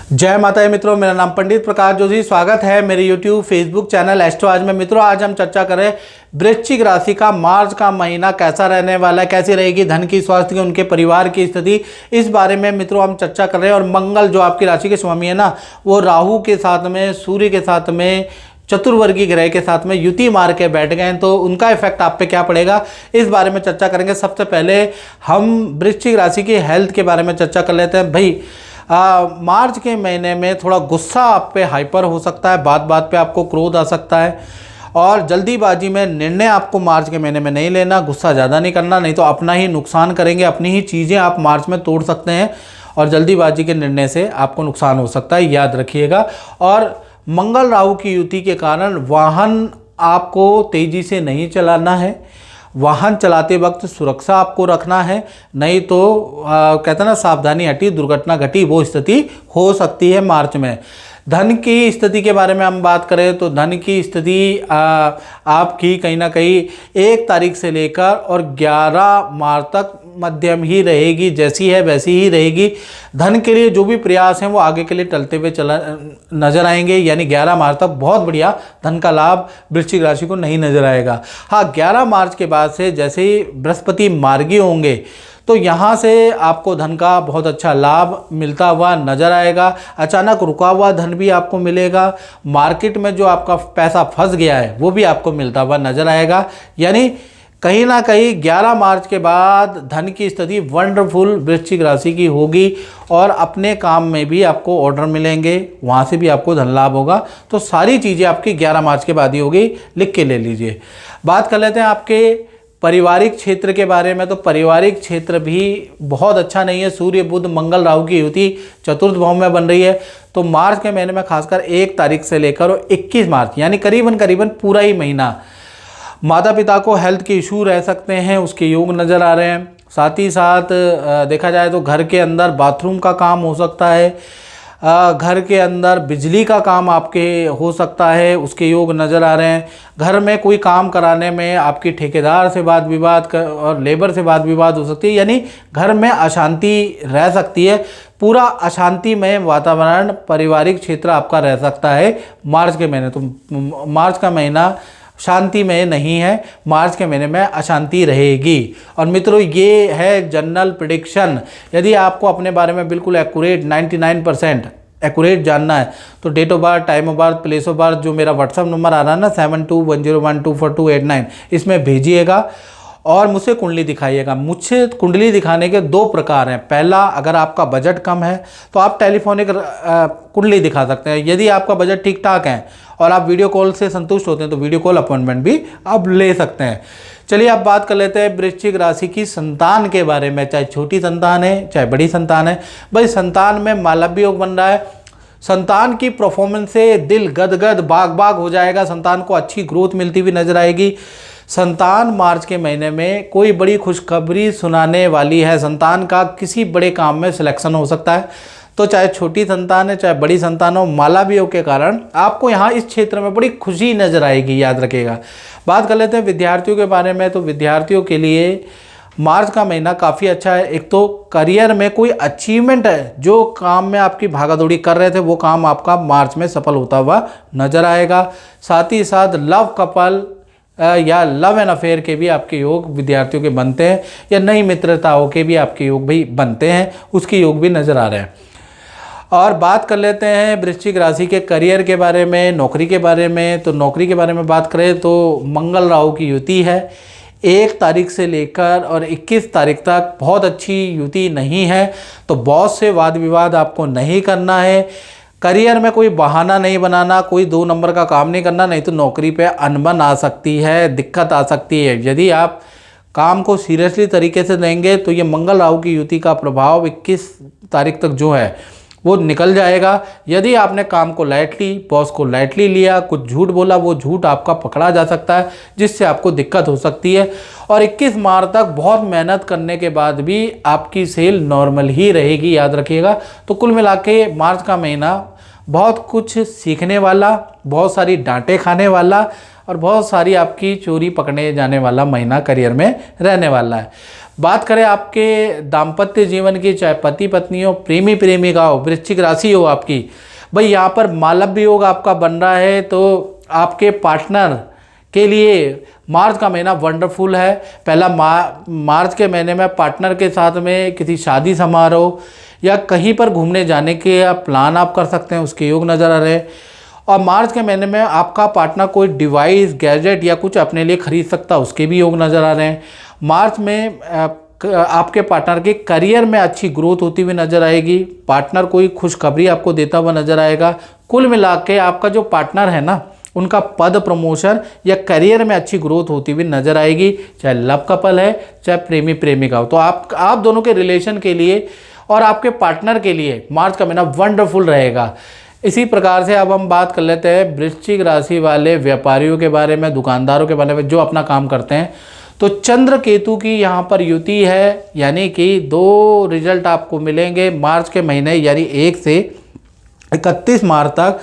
जय माता दी मित्रों, मेरा नाम पंडित प्रकाश जोशी। स्वागत है मेरे यूट्यूब फेसबुक चैनल एस्ट्रो आज में। मित्रों, आज हम चर्चा करें वृश्चिक राशि का मार्च का महीना कैसा रहने वाला है, कैसी रहेगी धन की, स्वास्थ्य की, उनके परिवार की स्थिति, इस बारे में मित्रों हम चर्चा कर रहे हैं। और मंगल जो आपकी राशि के स्वामी है ना, वो राहु के साथ में, सूर्य के साथ में, चतुर्वर्गीय ग्रह के साथ में युति मार के बैठ गए हैं, तो उनका इफेक्ट आप पे क्या पड़ेगा, इस बारे में चर्चा करेंगे। सबसे पहले हम वृश्चिक राशि की हेल्थ के बारे में चर्चा कर लेते हैं। भाई मार्च के महीने में थोड़ा गुस्सा आप पे हाइपर हो सकता है, बात बात पे आपको क्रोध आ सकता है, और जल्दीबाजी में निर्णय आपको मार्च के महीने में नहीं लेना, गुस्सा ज़्यादा नहीं करना, नहीं तो अपना ही नुकसान करेंगे, अपनी ही चीज़ें आप मार्च में तोड़ सकते हैं, और जल्दीबाजी के निर्णय से आपको नुकसान हो सकता है, याद रखिएगा। और मंगल राहु की युति के कारण वाहन आपको तेज़ी से नहीं चलाना है, वाहन चलाते वक्त सुरक्षा आपको रखना है, नहीं तो कहते हैं ना, सावधानी हटी दुर्घटना घटी, वो स्थिति हो सकती है मार्च में। धन की स्थिति के बारे में हम बात करें तो धन की स्थिति आपकी कहीं ना कहीं 1 तारीख से लेकर और 11 मार्च तक मध्यम ही रहेगी, जैसी है वैसी ही रहेगी। धन के लिए जो भी प्रयास हैं वो आगे के लिए टलते हुए नजर आएंगे, यानी 11 मार्च तक बहुत बढ़िया धन का लाभ वृश्चिक राशि को नहीं नजर आएगा। हाँ, 11 मार्च के बाद से जैसे ही बृहस्पति मार्गी होंगे तो यहाँ से आपको धन का बहुत अच्छा लाभ मिलता हुआ नजर आएगा। अचानक रुका हुआ धन भी आपको मिलेगा, मार्केट में जो आपका पैसा फंस गया है वो भी आपको मिलता हुआ नजर आएगा। यानी कहीं ना कहीं 11 मार्च के बाद धन की स्थिति वंडरफुल वृश्चिक राशि की होगी, और अपने काम में भी आपको ऑर्डर मिलेंगे, वहाँ से भी आपको धन लाभ होगा। तो सारी चीज़ें आपकी 11 मार्च के बाद ही होगी, लिख के ले लीजिए। बात कर लेते हैं आपके पारिवारिक क्षेत्र के बारे में। तो पारिवारिक क्षेत्र भी बहुत अच्छा नहीं है। सूर्य बुध मंगल राहु की युति चतुर्थ भाव में बन रही है, तो मार्च के महीने में खासकर 1 तारीख से लेकर 21 मार्च यानी करीबन पूरा ही महीना माता पिता को हेल्थ के इशू रह सकते हैं, उसके योग नज़र आ रहे हैं। साथ ही साथ देखा जाए तो घर के अंदर बाथरूम का काम हो सकता है, घर के अंदर बिजली का काम आपके हो सकता है, उसके योग नज़र आ रहे हैं। घर में कोई काम कराने में आपकी ठेकेदार से वाद विवाद और लेबर से वाद विवाद हो सकती है, यानी घर में अशांति रह सकती है। पूरा अशांतिमय वातावरण पारिवारिक क्षेत्र आपका रह सकता है मार्च के महीने। तो मार्च का महीना शांति में नहीं है, मार्च के महीने में अशांति रहेगी। और मित्रों, ये है जनरल प्रेडिक्शन। यदि आपको अपने बारे में बिल्कुल एक्यूरेट 99% एक्यूरेट जानना है तो date of birth, time of birth, place of birth, जो मेरा व्हाट्सअप नंबर आ रहा है ना 7210124289, इसमें भेजिएगा और मुझसे कुंडली दिखाइएगा। मुझसे कुंडली दिखाने के 2 प्रकार हैं। पहला, अगर आपका बजट कम है तो आप टेलीफोनिक कुंडली दिखा सकते हैं। यदि आपका बजट ठीक ठाक है और आप वीडियो कॉल से संतुष्ट होते हैं तो वीडियो कॉल अपॉइंटमेंट भी आप ले सकते हैं। चलिए अब बात कर लेते हैं वृश्चिक राशि की संतान के बारे में। चाहे छोटी संतान है चाहे बड़ी संतान है, भाई संतान में मालव्य योग बन रहा है। संतान की परफॉर्मेंस से दिल गदगद बाग बाग हो जाएगा, संतान को अच्छी ग्रोथ मिलती हुई नजर आएगी। संतान मार्च के महीने में कोई बड़ी खुशखबरी सुनाने वाली है। संतान का किसी बड़े काम में सिलेक्शन हो सकता है, तो चाहे छोटी संतान है चाहे बड़ी संतान हो, मालव्य योग के कारण आपको यहाँ इस क्षेत्र में बड़ी खुशी नजर आएगी, याद रखिएगा। बात कर लेते हैं विद्यार्थियों के बारे में। तो विद्यार्थियों के लिए मार्च का महीना काफ़ी अच्छा है। एक तो करियर में कोई अचीवमेंट है, जो काम में आपकी भागादौड़ी कर रहे थे वो काम आपका मार्च में सफल होता हुआ नजर आएगा। साथ ही साथ लव कपल या लव एंड अफेयर के भी आपके योग विद्यार्थियों के बनते हैं, या नई मित्रताओं के भी आपके योग भी बनते हैं, उसके योग भी नज़र आ रहे हैं। और बात कर लेते हैं वृश्चिक राशि के करियर के बारे में, नौकरी के बारे में। तो नौकरी के बारे में बात करें तो मंगल राहु की युति है। 1 तारीख से लेकर और 21 तारीख तक बहुत अच्छी युति नहीं है, तो बॉस से वाद विवाद आपको नहीं करना है। करियर में कोई बहाना नहीं बनाना, कोई 2 नंबर का काम नहीं करना, नहीं तो नौकरी पे अनबन आ सकती है, दिक्कत आ सकती है। यदि आप काम को सीरियसली तरीके से लेंगे तो ये मंगल राहु की युति का प्रभाव 21 तारीख तक जो है वो निकल जाएगा। यदि आपने काम को लाइटली, बॉस को लाइटली लिया, कुछ झूठ बोला, वो झूठ आपका पकड़ा जा सकता है, जिससे आपको दिक्कत हो सकती है। और 21 मार्च तक बहुत मेहनत करने के बाद भी आपकी सेल नॉर्मल ही रहेगी, याद रखिएगा। तो कुल मिला के मार्च का महीना बहुत कुछ सीखने वाला, बहुत सारी डांटे खाने वाला और बहुत सारी आपकी चोरी पकड़ने जाने वाला महीना करियर में रहने वाला है। बात करें आपके दाम्पत्य जीवन की, चाहे पति पत्नी हो, प्रेमी प्रेमिका हो, वृश्चिक राशि हो आपकी, भाई यहाँ पर मालव्य योग आपका बन रहा है। तो आपके पार्टनर के लिए मार्च का महीना वंडरफुल है। पहला मार्च के महीने में पार्टनर के साथ में किसी शादी समारोह या कहीं पर घूमने जाने के प्लान आप कर सकते हैं, उसके योग नज़र आ रहे हैं। और मार्च के महीने में आपका पार्टनर कोई डिवाइस, गैजेट या कुछ अपने लिए खरीद सकता है, उसके भी योग नज़र आ रहे हैं। मार्च में आपके पार्टनर के करियर में अच्छी ग्रोथ होती हुई नज़र आएगी। पार्टनर कोई खुशखबरी आपको देता हुआ नज़र आएगा। कुल मिला के आपका जो पार्टनर है ना, उनका पद प्रमोशन या करियर में अच्छी ग्रोथ होती हुई नज़र आएगी, चाहे लव कपल है चाहे प्रेमी प्रेमिका हो। तो आप दोनों के रिलेशन के लिए और आपके पार्टनर के लिए मार्च का महीना वंडरफुल रहेगा। इसी प्रकार से अब हम बात कर लेते हैं वृश्चिक राशि वाले व्यापारियों के बारे में, दुकानदारों के बारे में जो अपना काम करते हैं। तो चंद्र केतु की यहाँ पर युति है, यानी कि 2 रिजल्ट आपको मिलेंगे मार्च के महीने, यानी 1 से 31 मार्च तक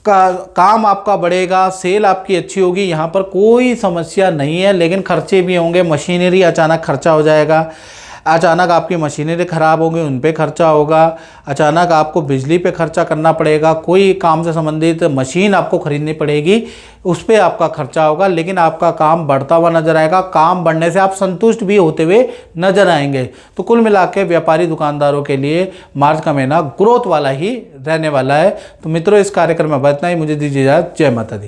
का काम आपका बढ़ेगा, सेल आपकी अच्छी होगी, यहाँ पर कोई समस्या नहीं है। लेकिन खर्चे भी होंगे, मशीनरी अचानक खर्चा हो जाएगा, अचानक आपकी मशीनरी ख़राब होगी, उन पे खर्चा होगा, अचानक आपको बिजली पे खर्चा करना पड़ेगा, कोई काम से संबंधित मशीन आपको ख़रीदनी पड़ेगी, उस पर आपका खर्चा होगा। लेकिन आपका काम बढ़ता हुआ नज़र आएगा, काम बढ़ने से आप संतुष्ट भी होते हुए नज़र आएंगे। तो कुल मिला के व्यापारी दुकानदारों के लिए मार्च का महीना ग्रोथ वाला ही रहने वाला है। तो मित्रों, इस कार्यक्रम में इतना ही। मुझे दीजिए इजाज़त। जय माता दी।